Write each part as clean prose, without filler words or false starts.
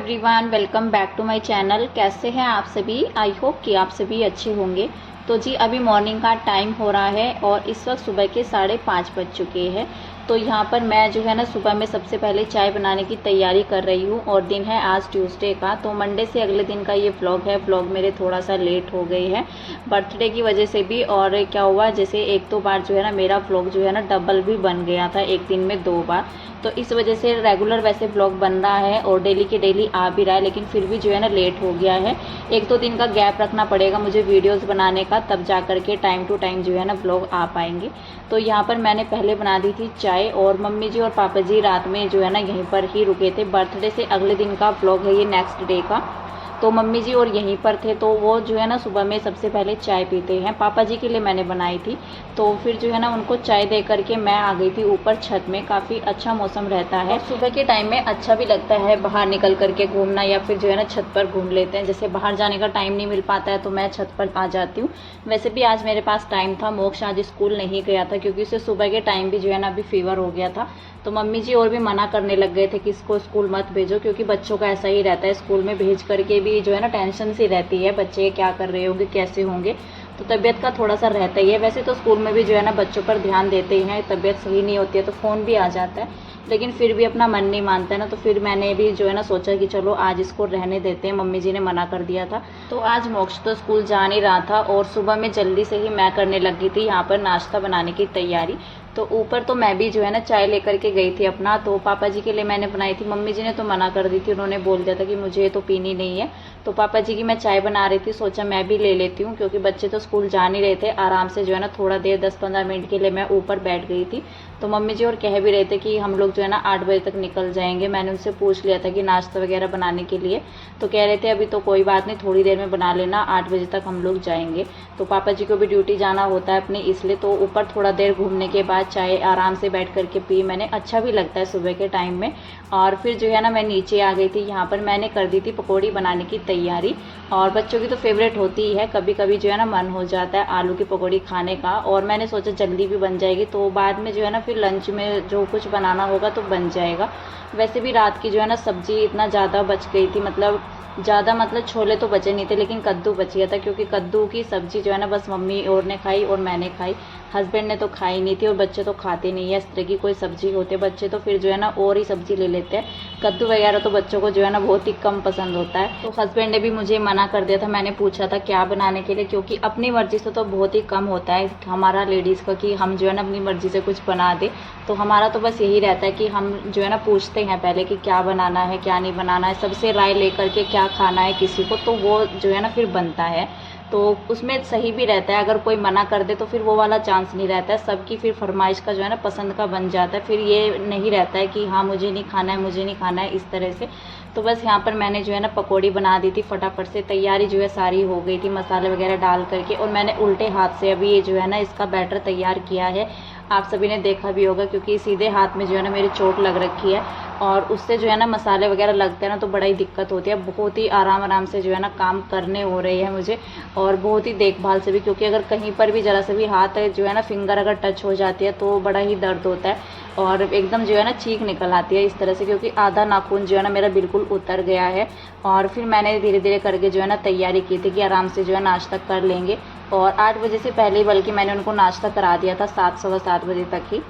Everyone, welcome back to my channel. कैसे हैं आप सभी? आई होप कि आप सभी अच्छे होंगे। तो जी अभी मॉर्निंग का टाइम हो रहा है और इस वक्त सुबह के 5:30 बज चुके हैं। तो यहाँ पर मैं जो है ना सुबह में सबसे पहले चाय बनाने की तैयारी कर रही हूँ और दिन है आज ट्यूसडे का। तो मंडे से अगले दिन का ये व्लॉग है। व्लॉग मेरे थोड़ा सा लेट हो गए हैं बर्थडे की वजह से भी। और क्या हुआ, जैसे एक दो बार जो है ना मेरा व्लॉग जो है ना डबल भी बन गया था, एक दिन में 2 बार। तो इस वजह से रेगुलर वैसे व्लॉग बन रहा है और डेली के डेली आ भी रहा है, लेकिन फिर भी जो है ना लेट हो गया है। 1-2 दिन का गैप रखना पड़ेगा मुझे वीडियोस बनाने का, तब जा करके टाइम टू टाइम जो है ना व्लॉग आ पाएंगे। तो यहाँ पर मैंने पहले बना दी थी चाय और मम्मी जी और पापा जी रात में जो है ना यहीं पर ही रुके थे। बर्थडे से अगले दिन का व्लॉग है ये, नेक्स्ट डे का। तो मम्मी जी और यहीं पर थे, तो वो जो है ना सुबह में सबसे पहले चाय पीते हैं। पापा जी के लिए मैंने बनाई थी, तो फिर जो है ना उनको चाय दे करके मैं आ गई थी ऊपर छत में। काफ़ी अच्छा मौसम रहता है सुबह के टाइम में, अच्छा भी लगता है बाहर निकल करके घूमना, या फिर जो है ना छत पर घूम लेते हैं। जैसे बाहर जाने का टाइम नहीं मिल पाता है तो मैं छत पर आ जाती हूँ। वैसे भी आज मेरे पास टाइम था, मोक्ष आज स्कूल नहीं गया था क्योंकि उसे सुबह के टाइम भी जो है ना अभी फीवर हो गया था। तो मम्मी जी और भी मना करने लग गए थे कि इसको स्कूल मत भेजो, क्योंकि बच्चों का ऐसा ही रहता है, स्कूल में भेज करके भी जो है ना टेंशन सी रहती है, बच्चे क्या कर रहे होंगे, कैसे होंगे। तो तबीयत का थोड़ा सा रहता ही है। वैसे तो स्कूल में भी जो है ना बच्चों पर ध्यान देते हैं, तबीयत सही नहीं होती है तो फ़ोन भी आ जाता है, लेकिन फिर भी अपना मन नहीं मानता है ना। तो फिर मैंने भी जो है ना सोचा कि चलो आज इसको रहने देते हैं, मम्मी जी ने मना कर दिया था। तो आज मोक्ष तो स्कूल जा नहीं रहा था और सुबह में जल्दी से ही मैं करने लगी थी यहाँ पर नाश्ता बनाने की तैयारी। तो ऊपर तो मैं भी जो है ना चाय लेकर के गई थी अपना। तो पापा जी के लिए मैंने बनाई थी, मम्मी जी ने तो मना कर दी थी, उन्होंने बोल दिया था कि मुझे तो पीनी नहीं है। तो पापा जी की मैं चाय बना रही थी, सोचा मैं भी ले लेती हूँ, क्योंकि बच्चे तो स्कूल जा नहीं रहे थे। आराम से जो है ना थोड़ा देर 10-15 मिनट के लिए मैं ऊपर बैठ गई थी। तो मम्मी जी और कह भी रहे थे कि हम लोग जो है ना 8 बजे तक निकल जाएंगे। मैंने उनसे पूछ लिया था कि नाश्ता वगैरह बनाने के लिए, तो कह रहे थे अभी तो कोई बात नहीं, थोड़ी देर में बना लेना, 8 बजे तक हम लोग जाएंगे। तो पापा जी को भी ड्यूटी जाना होता है अपनी, इसलिए तो ऊपर थोड़ा देर घूमने के बाद चाय आराम से बैठ करके पी मैंने। अच्छा भी लगता है सुबह के टाइम में। और फिर जो है ना मैं नीचे आ गई थी। यहाँ पर मैंने कर दी थी पकौड़ी बनाने की तैयारी, और बच्चों की तो फेवरेट होती ही है, कभी कभी जो है ना मन हो जाता है आलू की पकौड़ी खाने का। और मैंने सोचा जल्दी भी बन जाएगी, तो बाद में जो है ना फिर लंच में जो कुछ बनाना होगा तो बन जाएगा। वैसे भी रात की जो है ना सब्जी इतना ज़्यादा बच गई थी, मतलब छोले तो बचे नहीं थे, लेकिन कद्दू बच गया था, क्योंकि कद्दू की सब्जी जो है ना बस मम्मी और ने खाई और मैंने खाई। हस्बैंड ने तो खाई नहीं थी, और बच्चे तो खाते नहीं है इस तरह की कोई सब्जी होती है। बच्चे तो फिर जो है ना और ही सब्जी ले लेते हैं, कद्दू वगैरह तो बच्चों को जो है ना बहुत ही कम पसंद होता है। तो हस्बैंड ने भी मुझे मना कर दिया था। मैंने पूछा था क्या बनाने के लिए, क्योंकि अपनी मर्जी से तो बहुत ही कम होता है हमारा लेडीज़ का कि हम जो है ना अपनी मर्जी से कुछ बना दे। तो हमारा तो बस यही रहता है कि हम जो है ना पूछते हैं पहले कि क्या बनाना है क्या नहीं बनाना है, सबसे राय लेकर के क्या खाना है किसी को, तो वो जो है ना फिर बनता है। तो उसमें सही भी रहता है, अगर कोई मना कर दे तो फिर वो वाला चांस नहीं रहता है, सबकी फिर फरमाइश का जो है ना पसंद का बन जाता है। फिर ये नहीं रहता है कि हाँ मुझे नहीं खाना है, मुझे नहीं खाना है, इस तरह से। तो बस यहाँ पर मैंने जो है ना पकौड़ी बना दी थी फटाफट से, तैयारी जो है सारी हो गई थी मसाले वगैरह डाल करके। और मैंने उल्टे हाथ से अभी ये जो है ना इसका बैटर तैयार किया है, आप सभी ने देखा भी होगा, क्योंकि सीधे हाथ में जो है ना मेरी चोट लग रखी है, और उससे जो है ना मसाले वगैरह लगते हैं ना तो बड़ा ही दिक्कत होती है। बहुत ही आराम से जो है ना काम करने हो रही है मुझे, और बहुत ही देखभाल से भी, क्योंकि अगर कहीं पर भी ज़रा सा भी हाथ जो है ना फिंगर अगर टच हो जाती है तो बड़ा ही दर्द होता है, और एकदम जो है ना चीख निकल आती है इस तरह से, क्योंकि आधा नाखून जो है ना मेरा बिल्कुल उतर गया है। और फिर मैंने धीरे धीरे करके जो है ना तैयारी की थी कि आराम से जो है नाश्ता कर लेंगे, और 8 बजे से पहले ही बल्कि मैंने उनको नाश्ता करा दिया था, 7 सवा 7 बजे तक ही।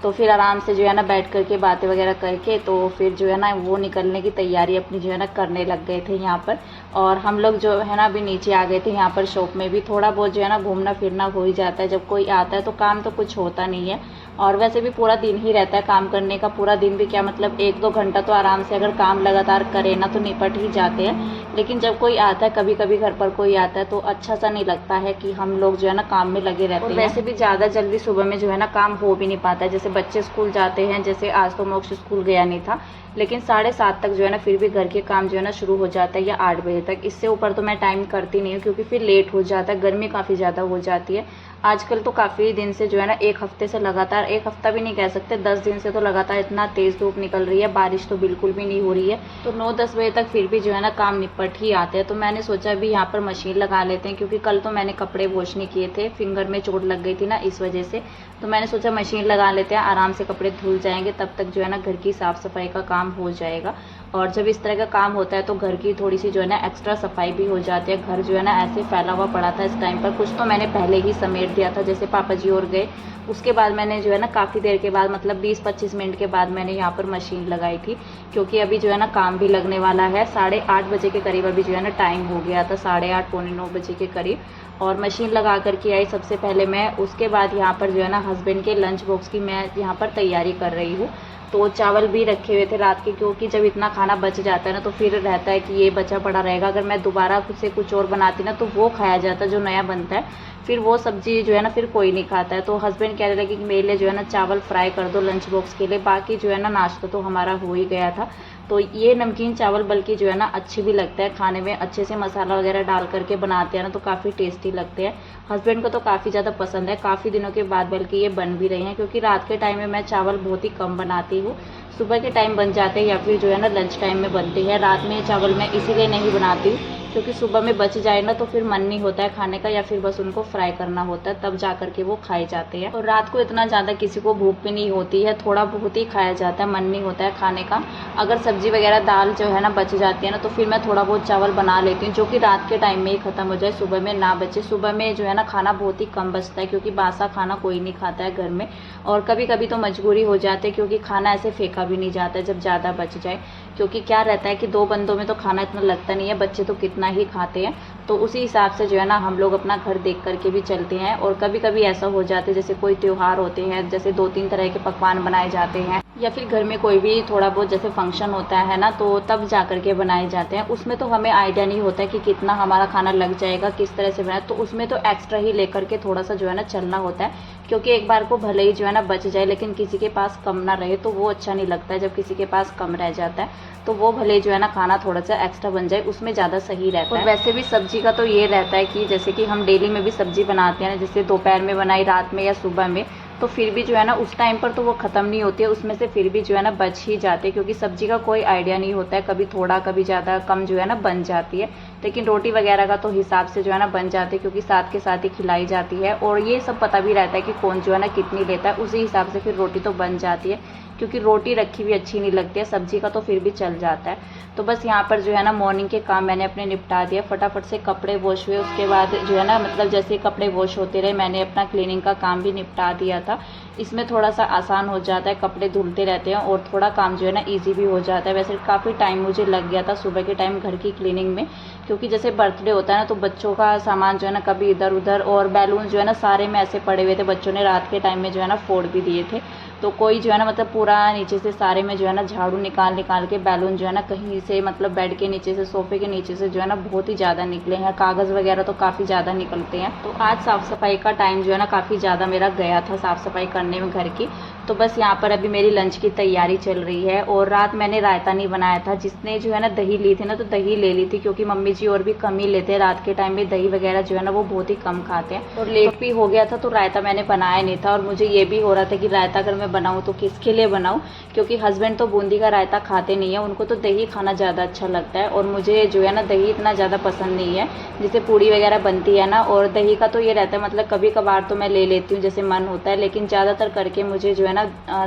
तो फिर आराम से जो है ना बैठ करके बातें वगैरह करके, तो फिर जो है ना वो निकलने की तैयारी अपनी जो है ना करने लग गए थे यहाँ पर। और हम लोग जो है ना अभी नीचे आ गए थे यहाँ पर शॉप में भी। थोड़ा बहुत जो है ना घूमना फिरना हो ही जाता है, जब कोई आता है तो काम तो कुछ होता नहीं है, और वैसे भी पूरा दिन ही रहता है काम करने का। पूरा दिन भी क्या मतलब 1-2 घंटा तो आराम से अगर काम लगातार करे ना तो निपट ही जाते हैं। लेकिन जब कोई आता है, कभी कभी घर पर कोई आता है, तो अच्छा सा नहीं लगता है कि हम लोग जो है ना काम में लगे रहते हैं। वैसे भी ज़्यादा जल्दी सुबह में जो है ना काम हो भी नहीं पाता है। जैसे बच्चे स्कूल जाते हैं, जैसे आज तो मोक्ष स्कूल गया नहीं था, लेकिन 7:30 तक जो है ना फिर भी घर के काम जो है ना शुरू हो जाता है, या 8 बजे तक। इससे ऊपर तो मैं टाइम करती नहीं हूँ, क्योंकि फिर लेट हो जाता है, गर्मी काफ़ी ज़्यादा हो जाती है। आजकल तो काफ़ी दिन से जो है ना 1 हफ्ते से लगातार, 1 हफ्ता भी नहीं कह सकते, 10 दिन से तो लगातार इतना तेज़ धूप निकल रही है, बारिश तो बिल्कुल भी नहीं हो रही है। तो 9-10 बजे तक फिर भी जो है ना काम निपट ही आते हैं। तो मैंने सोचा अभी यहाँ पर मशीन लगा लेते हैं, क्योंकि कल तो मैंने कपड़े वॉश नहीं किए थे, फिंगर में चोट लग गई थी ना इस वजह से। तो मैंने सोचा मशीन लगा लेते हैं, आराम से कपड़े धुल जाएंगे, तब तक जो है ना घर की साफ़ सफाई का काम हो जाएगा। और जब इस तरह का काम होता है तो घर की थोड़ी सी जो है ना एक्स्ट्रा सफाई भी हो जाती है। घर जो है ना ऐसे फैला हुआ पड़ा था इस टाइम पर, कुछ तो मैंने पहले ही समेट दिया था, जैसे पापा जी और गए उसके बाद मैंने जो है ना काफ़ी देर के बाद, मतलब 20-25 मिनट के बाद मैंने यहाँ पर मशीन लगाई थी, क्योंकि अभी जो है ना काम भी लगने वाला है। 8:30 बजे के करीब अभी जो है ना टाइम हो गया था, 8:30 पौने 9 बजे के करीब, और मशीन लगा करके आई सबसे पहले मैं। उसके बाद यहाँ पर जो है ना हस्बैंड के लंच बॉक्स की मैं यहाँ पर तैयारी कर रही हूँ। तो चावल भी रखे हुए थे रात के, क्योंकि जब इतना खाना बच जाता है ना तो फिर रहता है कि ये बचा पड़ा रहेगा, अगर मैं दोबारा खुद से कुछ और बनाती ना तो वो खाया जाता जो नया बनता है, फिर वो सब्जी जो है ना फिर कोई नहीं खाता है। तो हस्बैंड कह रहे लगे कि मेरे लिए जो है ना चावल फ्राई कर दो लंच बॉक्स के लिए, बाकी जो है ना नाश्ता तो हमारा हो ही गया था। तो ये नमकीन चावल बल्कि जो है ना अच्छे भी लगते हैं खाने में, अच्छे से मसाला वगैरह डाल करके बनाते हैं ना तो काफ़ी टेस्टी लगते हैं। हस्बैंड को तो काफ़ी ज़्यादा पसंद है, काफ़ी दिनों के बाद बल्कि ये बन भी रही हैं, क्योंकि रात के टाइम में मैं चावल बहुत ही कम बनाती हूँ, सुबह के टाइम बन जाते हैं या फिर जो है ना लंच टाइम में बनते हैं। रात में चावल मैं इसीलिए नहीं बनाती हूँ क्योंकि सुबह में बच जाए ना तो फिर मन नहीं होता है खाने का, या फिर बस उनको फ्राई करना होता है, तब जा करके वो खाए जाते हैं। और रात को इतना ज़्यादा किसी को भूख भी नहीं होती है, थोड़ा बहुत ही खाया जाता है, मन नहीं होता है खाने का। अगर सब्जी वगैरह दाल जो है ना बच जाती है ना तो फिर मैं थोड़ा बहुत चावल बना लेती हूँ, जो कि रात के टाइम में ही ख़त्म हो जाए, सुबह में ना बचे। सुबह में जो है ना खाना बहुत ही कम बचता है, क्योंकि बासा खाना कोई नहीं खाता है घर में, और कभी कभी तो मजबूरी हो जाती है क्योंकि खाना ऐसे फेंका भी नहीं जाता है जब ज़्यादा बच जाए, क्योंकि क्या रहता है कि 2 बंदों में तो खाना इतना लगता नहीं है, बच्चे तो कितना ही खाते हैं। तो उसी हिसाब से जो है ना हम लोग अपना घर देख करके भी चलते हैं। और कभी कभी ऐसा हो जाता है जैसे कोई त्यौहार होते हैं, जैसे 2-3 तरह के पकवान बनाए जाते हैं, या फिर घर में कोई भी थोड़ा बहुत जैसे फंक्शन होता है ना तो तब जा करके बनाए जाते हैं। उसमें तो हमें आइडिया नहीं होता है कि कितना हमारा खाना लग जाएगा, किस तरह से बनाए, तो उसमें तो एक्स्ट्रा ही लेकर के थोड़ा सा जो है ना चलना होता है, क्योंकि एक बार को भले ही जो है ना बच जाए लेकिन किसी के पास कम ना रहे तो वो अच्छा नहीं लगता है। जब किसी के पास कम रह जाता है तो वो भले जो है ना खाना थोड़ा सा एक्स्ट्रा बन जाए, उसमें ज़्यादा सही रहता है। और वैसे भी सब्जी का तो ये रहता है कि जैसे कि हम डेली में भी सब्जी बनाते हैं ना, जैसे दोपहर में बनाई, रात में या सुबह में, तो फिर भी जो है ना उस टाइम पर तो वो ख़त्म नहीं होती है, उसमें से फिर भी जो है ना बच ही जाते हैं, क्योंकि सब्जी का कोई आइडिया नहीं होता है, कभी थोड़ा कभी ज़्यादा कम जो है ना बन जाती है। लेकिन रोटी वगैरह का तो हिसाब से जो है ना बन जाती है, क्योंकि साथ के साथ ही खिलाई जाती है, और ये सब पता भी रहता है कि कौन जो है ना कितनी लेता है, उसी हिसाब से फिर रोटी तो बन जाती है, क्योंकि रोटी रखी भी अच्छी नहीं लगती है, सब्जी का तो फिर भी चल जाता है। तो बस यहाँ पर जो है ना मॉर्निंग के काम मैंने अपने निपटा दिया, फटाफट से कपड़े वॉश हुए, उसके बाद जो है ना मतलब जैसे कपड़े वॉश होते रहे मैंने अपना क्लीनिंग का काम भी निपटा दिया था। इसमें थोड़ा सा आसान हो जाता है, कपड़े धुलते रहते हैं और थोड़ा काम जो है ना ईजी भी हो जाता है। वैसे काफ़ी टाइम मुझे लग गया था सुबह के टाइम घर की क्लीनिंग में, क्योंकि जैसे बर्थडे होता है ना तो बच्चों का सामान जो है ना कभी इधर उधर, और बैलून जो है ना सारे में ऐसे पड़े हुए थे, बच्चों ने रात के टाइम में जो है ना फोड़ भी दिए थे। तो कोई जो है ना मतलब पूरा नीचे से सारे में जो है ना झाड़ू निकाल निकाल के बैलून जो है ना कहीं से, मतलब बेड के नीचे से, सोफे के नीचे से जो है ना बहुत ही ज़्यादा निकले हैं, कागज़ वगैरह तो काफ़ी ज़्यादा निकलते हैं। तो आज साफ़ सफाई का टाइम जो है ना काफ़ी ज़्यादा मेरा गया था साफ़ सफाई करने में घर की। तो बस यहाँ पर अभी मेरी लंच की तैयारी चल रही है। और रात मैंने रायता नहीं बनाया था, जिसने जो है ना दही ली थी ना तो दही ले ली थी, क्योंकि मम्मी जी और भी कम ही लेते हैं रात के टाइम में, दही वगैरह जो है ना वो बहुत ही कम खाते हैं, और लेट भी हो गया था तो रायता मैंने बनाया नहीं था। और मुझे ये भी हो रहा था कि रायता अगर मैं बनाऊँ तो किसके लिए बनाऊँ, क्योंकि हस्बैंड तो बूंदी का रायता खाते नहीं है, उनको तो दही खाना ज़्यादा अच्छा लगता है, और मुझे जो है ना दही इतना ज़्यादा पसंद नहीं है। जैसे पूड़ी वगैरह बनती है ना, और दही का तो ये रहता है मतलब कभी कभार तो मैं ले लेती हूँ जैसे मन होता है, लेकिन ज़्यादातर करके मुझे जो है ना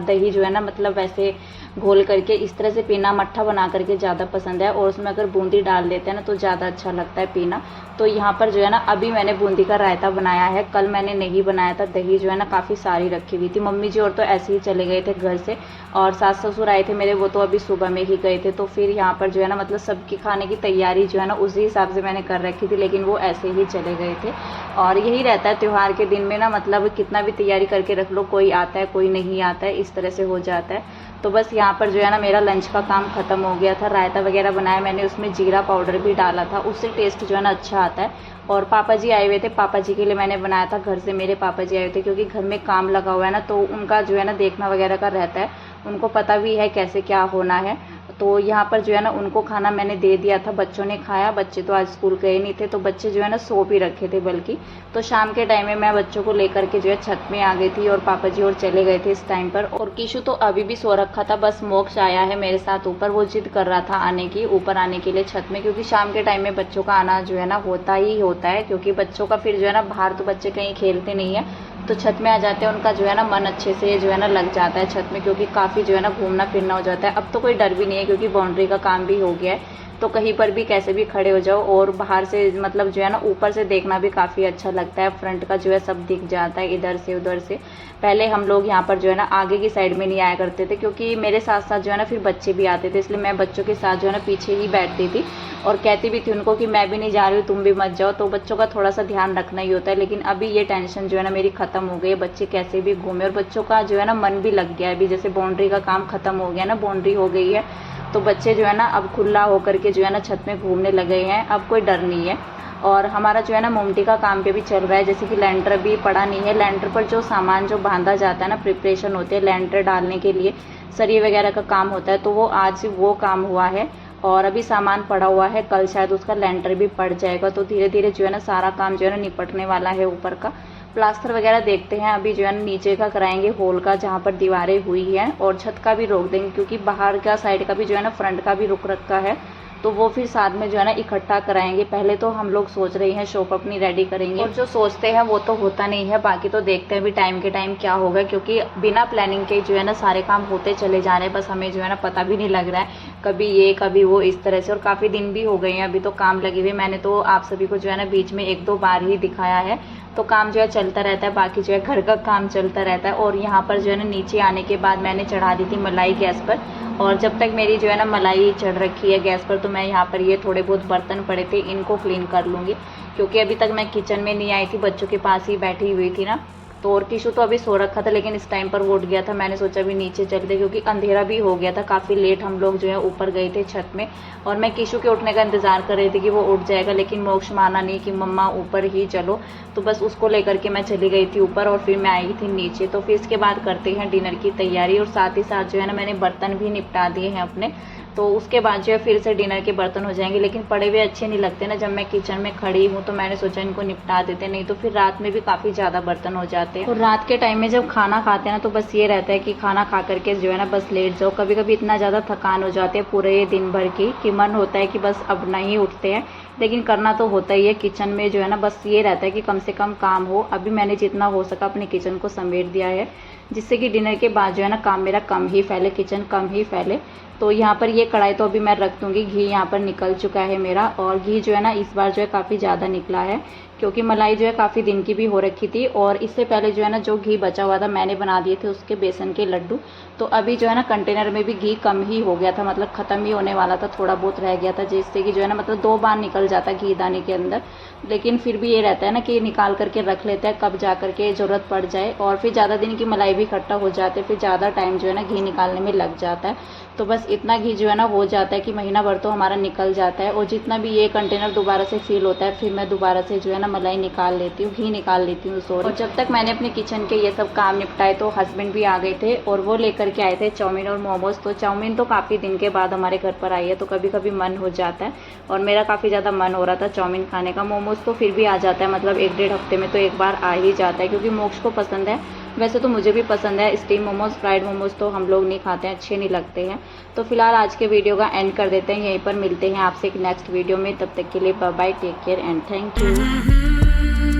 दही जो है ना मतलब वैसे घोल करके इस तरह से पीना, मट्ठा बना करके ज़्यादा पसंद है, और उसमें अगर बूंदी डाल देते हैं ना तो ज़्यादा अच्छा लगता है पीना। तो यहाँ पर जो है ना अभी मैंने बूंदी का रायता बनाया है, कल मैंने नहीं बनाया था। दही जो है ना काफ़ी सारी रखी हुई थी, मम्मी जी और तो ऐसे ही चले गए थे घर से, और सास ससुर आए थे मेरे, वो तो अभी सुबह में ही गए थे। तो फिर यहाँ पर जो है ना मतलब सबकी खाने की तैयारी जो है ना उसी हिसाब से मैंने कर रखी थी, लेकिन वो ऐसे ही चले गए थे। और यही रहता है त्यौहार के दिन में ना, मतलब कितना भी तैयारी करके रख लो, कोई आता है कोई नहीं आता है, इस तरह से हो जाता है। तो बस यहाँ पर जो है ना मेरा लंच का काम ख़त्म हो गया था। रायता वगैरह बनाया मैंने, उसमें जीरा पाउडर भी डाला था, उससे टेस्ट जो है ना अच्छा आता है। और पापा जी आए हुए थे, पापा जी के लिए मैंने बनाया था, घर से मेरे पापा जी आए हुए थे, क्योंकि घर में काम लगा हुआ है ना तो उनका जो है ना देखना वगैरह का रहता है, उनको पता भी है कैसे क्या होना है। तो यहाँ पर जो है ना उनको खाना मैंने दे दिया था, बच्चों ने खाया। बच्चे तो आज स्कूल गए नहीं थे तो बच्चे जो है ना सो भी रखे थे बल्कि। तो शाम के टाइम में मैं बच्चों को लेकर के जो है छत में आ गई थी, और पापा जी और चले गए थे इस टाइम पर। और किशु तो अभी भी सो रखा था, बस मोक्ष आया है मेरे साथ ऊपर, वो जिद कर रहा था आने की, ऊपर आने के लिए छत में, क्योंकि शाम के टाइम में बच्चों का आना जो है ना होता ही होता है, क्योंकि बच्चों का फिर जो है ना बाहर तो बच्चे कहीं खेलते नहीं है, तो छत में आ जाते हैं, उनका जो है ना मन अच्छे से जो है ना लग जाता है छत में, क्योंकि काफ़ी जो है ना घूमना फिरना हो जाता है। अब तो कोई डर भी नहीं है क्योंकि बाउंड्री का काम भी हो गया है, तो कहीं पर भी कैसे भी खड़े हो जाओ और बाहर से मतलब जो है ना ऊपर से देखना भी काफ़ी अच्छा लगता है। फ्रंट का जो है सब दिख जाता है इधर से उधर से। पहले हम लोग यहाँ पर जो है ना आगे की साइड में नहीं आया करते थे, क्योंकि मेरे साथ साथ जो है ना फिर बच्चे भी आते थे, इसलिए मैं बच्चों के साथ जो है ना पीछे ही बैठती थी और कहती भी थी उनको कि मैं भी नहीं जा रही हूँ, तुम भी मत जाओ। तो बच्चों का थोड़ा सा ध्यान रखना ही होता है, लेकिन अभी ये टेंशन जो है ना मेरी ख़त्म हो गई है। बच्चे कैसे भी घूमे और बच्चों का जो है ना मन भी लग गया है। अभी जैसे बाउंड्री का काम ख़त्म हो गया ना, बाउंड्री हो गई है, तो बच्चे जो है ना अब खुला होकर के जो है ना छत में घूमने लगे हैं, अब कोई डर नहीं है। और हमारा जो है ना मोमटी का काम पे भी चल रहा है, जैसे कि लेंटर भी पड़ा नहीं है। लेंटर पर जो सामान जो बांधा जाता है ना, प्रिपरेशन होती है लेंटर डालने के लिए, सरिये वगैरह का काम होता है, तो वो आज वो काम हुआ है और अभी सामान पड़ा हुआ है। कल शायद उसका लेंटर भी पड़ जाएगा, तो धीरे धीरे जो है ना सारा काम जो है ना निपटने वाला है। ऊपर का प्लास्टर वगैरह देखते हैं, अभी जो है ना नीचे का कराएंगे हॉल का जहाँ पर दीवारें हुई हैं, और छत का भी रोक देंगे क्योंकि बाहर का साइड का भी जो है ना फ्रंट का भी रुक रखा है, तो वो फिर साथ में जो है ना इकट्ठा कराएंगे। पहले तो हम लोग सोच रहे हैं शॉप अपनी रेडी करेंगे, और जो सोचते हैं वो तो होता नहीं है। बाकी तो देखते हैं अभी टाइम के टाइम क्या होगा, क्योंकि बिना प्लानिंग के जो है ना सारे काम होते चले जा रहे हैं, बस हमें जो है ना पता भी नहीं लग रहा है, कभी ये कभी वो इस तरह से। और काफ़ी दिन भी हो गए हैं अभी तो काम लगे हुए। मैंने तो आप सभी को जो है ना बीच में 1-2 बार ही दिखाया है, तो काम जो है चलता रहता है। बाकी जो है घर का काम चलता रहता है। और यहाँ पर जो है ना नीचे आने के बाद मैंने चढ़ा दी थी मलाई गैस पर, और जब तक मेरी जो है ना मलाई चढ़ रखी है गैस पर, तो मैं यहाँ पर ये थोड़े बहुत बर्तन पड़े थे इनको क्लीन कर लूँगी, क्योंकि अभी तक मैं किचन में नहीं आई थी, बच्चों के पास ही बैठी हुई थी ना। तो और किशु तो अभी सो रखा था, लेकिन इस टाइम पर वो उठ गया था। मैंने सोचा अभी नीचे चलते, क्योंकि अंधेरा भी हो गया था, काफ़ी लेट हम लोग जो है ऊपर गए थे छत में, और मैं किशु के उठने का इंतज़ार कर रही थी कि वो उठ जाएगा, लेकिन मोक्ष माना नहीं कि मम्मा ऊपर ही चलो, तो बस उसको लेकर के मैं चली गई थी ऊपर और फिर मैं आई थी नीचे। तो फिर इसके बाद करते हैं डिनर की तैयारी, और साथ ही साथ जो है ना मैंने बर्तन भी निपटा दिए हैं अपने, तो उसके बाद जो है फिर से डिनर के बर्तन हो जाएंगे। लेकिन पड़े हुए अच्छे नहीं लगते ना, जब मैं किचन में खड़ी हूँ, तो मैंने सोचा इनको निपटा देते, नहीं तो फिर रात में भी काफ़ी ज़्यादा बर्तन हो जाते हैं। और रात के टाइम में जब खाना खाते हैं ना, तो बस ये रहता है कि खाना खा करके जो है ना बस लेट जाओ। कभी कभी इतना ज़्यादा थकान हो जाती है पूरे दिन भर की कि मन होता है कि बस अब नहीं उठते हैं, लेकिन करना तो होता ही है। किचन में जो है ना बस ये रहता है कि कम से कम काम हो। अभी मैंने जितना हो सका अपने किचन को समेट दिया है, जिससे कि डिनर के बाद जो है ना काम मेरा कम ही फैले, किचन कम ही फैले। तो यहाँ पर ये कढ़ाई तो अभी मैं रख दूँगी। घी यहाँ पर निकल चुका है मेरा, और घी जो है ना इस बार जो है काफ़ी ज़्यादा निकला है, क्योंकि मलाई जो है काफ़ी दिन की भी हो रखी थी, और इससे पहले जो है ना जो घी बचा हुआ था मैंने बना दिए थे उसके बेसन के लड्डू। तो अभी जो है ना कंटेनर में भी घी कम ही हो गया था, मतलब ख़त्म ही होने वाला था, थोड़ा बहुत रह गया था, जिससे कि जो है ना मतलब 2 बार निकल जाता घी दाने के अंदर। लेकिन फिर भी ये रहता है ना कि निकाल करके रख लेते हैं, कब जा करके ज़रूरत पड़ जाए। और फिर ज़्यादा दिन की मलाई भी इकट्ठा हो जाते, फिर ज़्यादा टाइम जो है ना घी निकालने में लग जाता है। तो बस इतना घी जो है ना हो जाता है कि महीना भर तो हमारा निकल जाता है। और जितना भी ये कंटेनर दोबारा से फिल होता है, फिर मैं दोबारा से जो है ना मलाई निकाल लेती हूँ, घी निकाल लेती हूँ सॉरी। और जब तक मैंने अपने किचन के ये सब काम निपटाए, तो हस्बैंड भी आ गए थे और वो लेकर के आए थे चाउमीन और मोमोज। तो चाउमीन तो काफ़ी दिन के बाद हमारे घर पर आई है, तो कभी कभी मन हो जाता है, और मेरा काफ़ी ज़्यादा मन हो रहा था चाउमीन खाने का। मोमोज तो फिर भी आ जाता है, मतलब 1-1.5 हफ्ते में तो एक बार आ ही जाता है, क्योंकि मोक्ष को पसंद है। वैसे तो मुझे भी पसंद है स्टीम मोमोज, फ्राइड मोमोज तो हम लोग नहीं खाते हैं, अच्छे नहीं लगते हैं। तो फिलहाल आज के वीडियो का एंड कर देते हैं, यहीं पर मिलते हैं आपसे एक नेक्स्ट वीडियो में। तब तक के लिए bye bye, take care and thank you.